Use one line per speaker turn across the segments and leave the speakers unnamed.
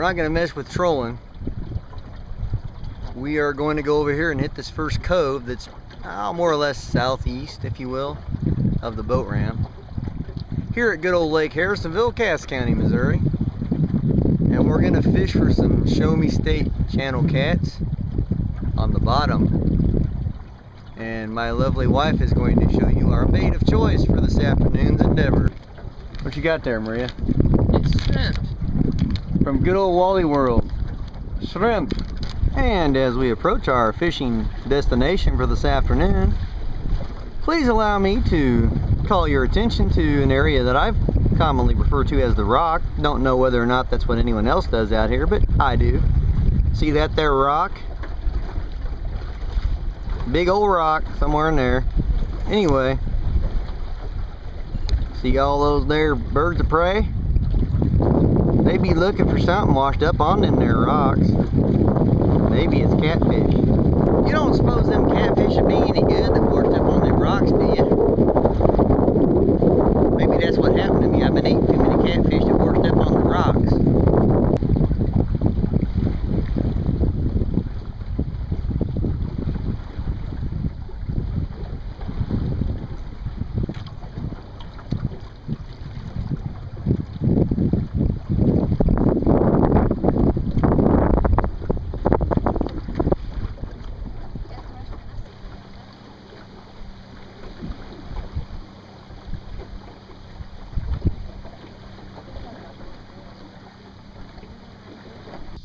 we're not going to mess with trolling. We are going to go over here and hit this first cove that's more or less southeast, if you will, of the boat ramp. Here at good old Lake Harrisonville, Cass County, Missouri. And we're going to fish for some Show Me State channel cats on the bottom. And my lovely wife is going to show you our bait of choice for this afternoon's endeavor. What you got there, Maria?
It's shrimp.
From good old Wally World. Shrimp. And as we approach our fishing destination for this afternoon, please allow me to call your attention to an area that I've commonly referred to as the Rock. Don't know whether or not that's what anyone else does out here, but I do. See that there rock? Big old rock somewhere in there. Anyway, see all those there birds of prey? They be looking for something washed up on them there rocks. Maybe it's catfish. You don't suppose them catfish would be any good that washed up on them rocks, do you? Maybe that's what happened to me. I've been eating too many catfish that washed up on the rocks.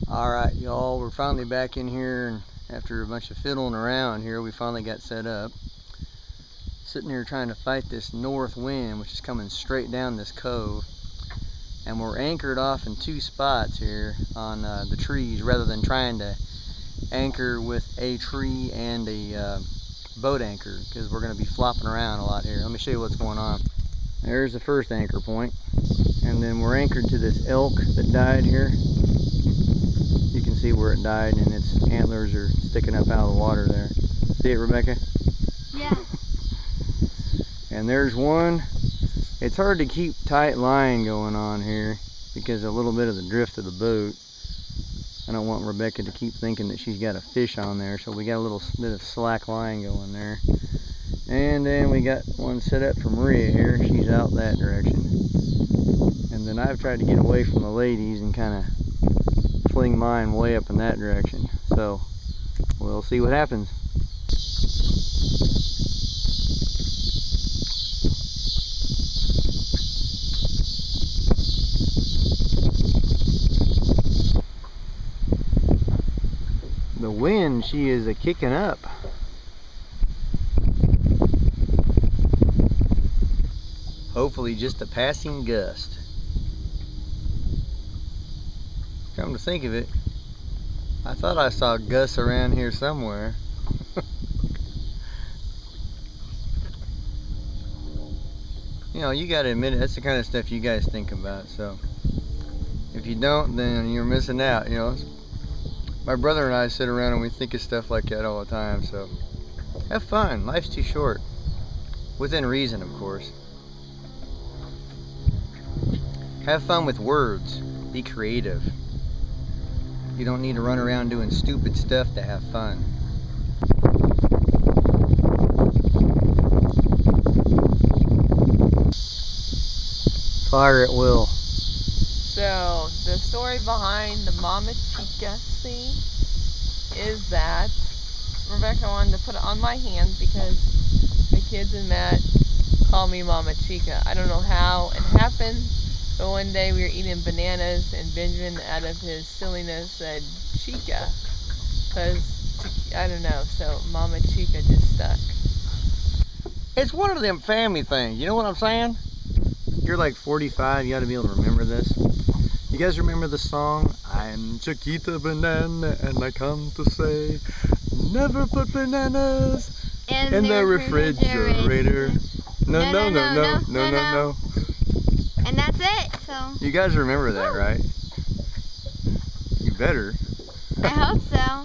Alright y'all, we're finally back in here, and after a bunch of fiddling around here, we finally got set up. Sitting here trying to fight this north wind, which is coming straight down this cove. And we're anchored off in two spots here on the trees, rather than trying to anchor with a tree and a boat anchor, because we're going to be flopping around a lot here. Let me show you what's going on. There's the first anchor point, and then we're anchored to this elk that died here. You can see where it died, and its antlers are sticking up out of the water there. See it, Rebecca?
Yeah.
And there's one. It's hard to keep tight line going on here because a little bit of the drift of the boat. I don't want Rebecca to keep thinking that she's got a fish on there, so we got a little bit of slack line going there. And then we got one set up for Maria here. She's out that direction. And then I've tried to get away from the ladies and kind of fling mine way up in that direction. So we'll see what happens. The wind, she is a kicking up. Hopefully just a passing gust. Come to think of it, I thought I saw Gus around here somewhere. You know, you gotta admit it, that's the kind of stuff you guys think about, so if you don't, then you're missing out, you know. My brother and I sit around and we think of stuff like that all the time, so have fun. Life's too short. Within reason, of course. Have fun with words. Be creative. You don't need to run around doing stupid stuff to have fun. Fire at will.
So, the story behind the Mama Chica scene is that Rebecca wanted to put it on my hand because the kids and Matt call me Mama Chica. I don't know how it happened, but one day we were eating bananas and Benjamin, out of his silliness, said Chica. Because, I don't know, so Mama Chica just stuck.
It's one of them family things, you know what I'm saying? You're like 45, you gotta be able to remember this. You guys remember the song? I'm Chiquita Banana and I come to say, never put bananas in the refrigerator. No.
And that's it, so.
You guys remember that, right? You better.
I hope so.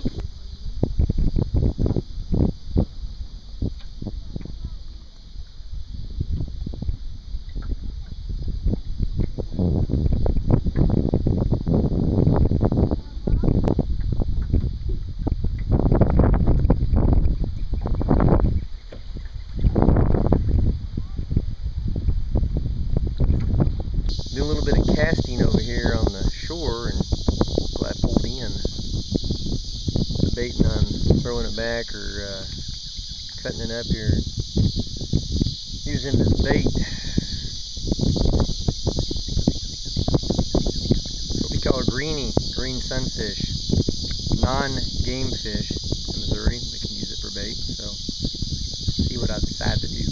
debating on throwing it back or cutting it up here, using this bait. It's what we call a green sunfish, non-game fish in Missouri. We can use it for bait, so see what I decide to do.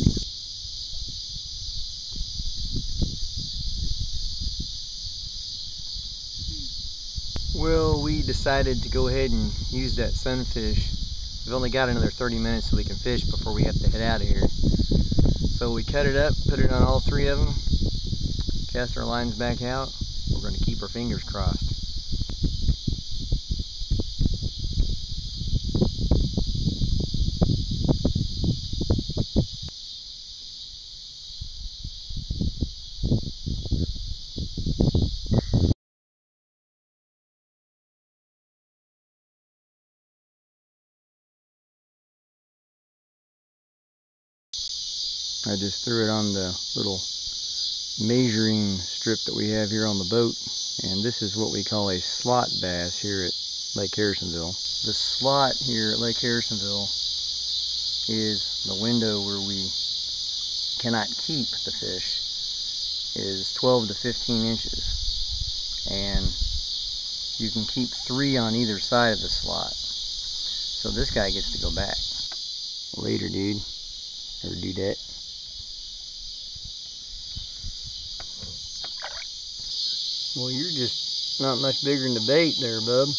Well, we decided to go ahead and use that sunfish. We've only got another 30 minutes so we can fish before we have to head out of here. So we cut it up, put it on all 3 of them, cast our lines back out. We're going to keep our fingers crossed. I just threw it on the little measuring strip that we have here on the boat, and this is what we call a slot bass here at Lake Harrisonville. The slot here at Lake Harrisonville is the window where we cannot keep the fish, is 12 to 15 inches, and you can keep 3 on either side of the slot. So this guy gets to go back. Later, dude. Or dudette. Well, you're just not much bigger than the bait there, bub.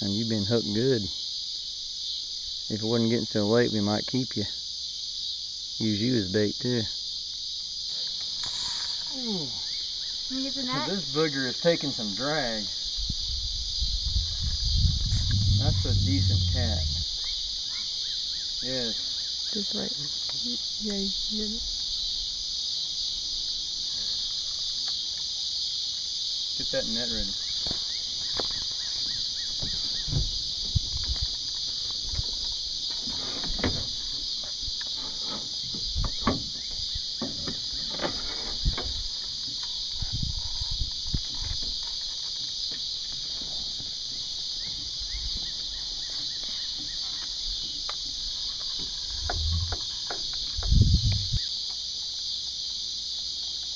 And you've been hooked good. If it wasn't getting so late, we might keep you. Use you as bait, too.
Can we get the net?
This booger is taking some drag. That's a decent cat. Yes.
Just right. Yeah, you did it.
Get that net ready.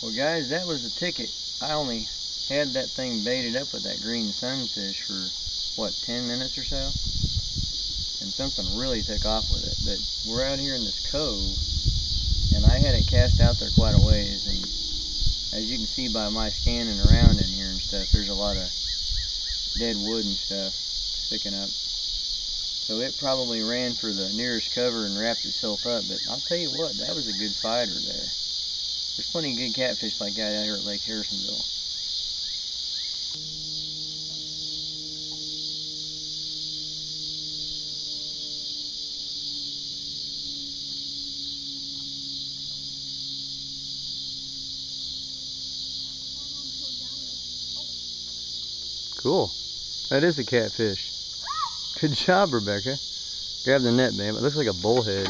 Well guys, that was the ticket. I only had that thing baited up with that green sunfish for, what, 10 minutes or so? And something really took off with it. But we're out here in this cove, and I had it cast out there quite a ways, and as you can see by my scanning around in here and stuff, there's a lot of dead wood and stuff sticking up. So it probably ran for the nearest cover and wrapped itself up, but I'll tell you what, that was a good fighter there. There's plenty of good catfish like that out here at Lake Harrisonville. Cool. That is a catfish. Good job, Rebecca. Grab the net, babe. It looks like a bullhead.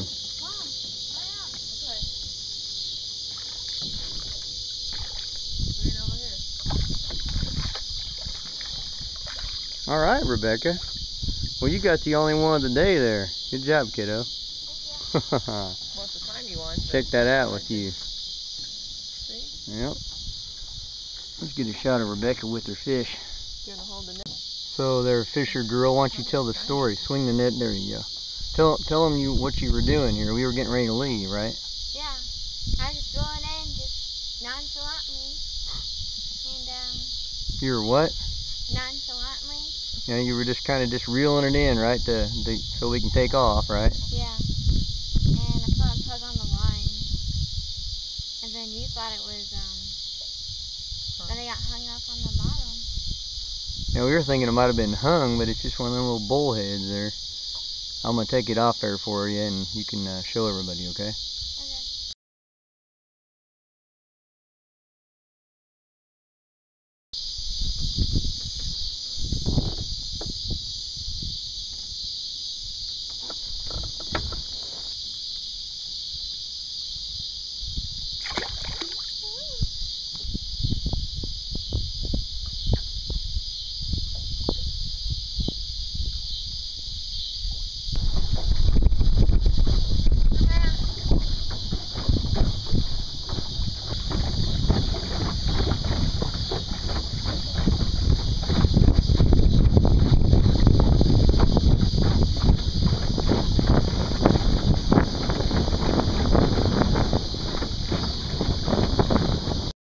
All right, Rebecca. Well, you got the only one of the day there. Good job, kiddo.
Well, it's a tiny one.
Check that out with you.
See?
Yep. Let's get a shot of Rebecca with her fish.
You want to hold the net?
So there, Fisher girl, why don't you tell the story? Swing the net. There you go. Tell them what you were doing here. We were getting ready to leave, right?
Yeah. I was just going in just nonchalantly. And,
You were what?
nonchalantly.
Yeah, you were just kind of just reeling it in, right? So we can take off, right?
Yeah. And I saw him tug on the line. And then you thought it was, then it got hung up on the bottom.
Yeah, we were thinking it might have been hung, but it's just one of them little bullheads there. I'm going to take it off there for you, and you can show everybody, okay?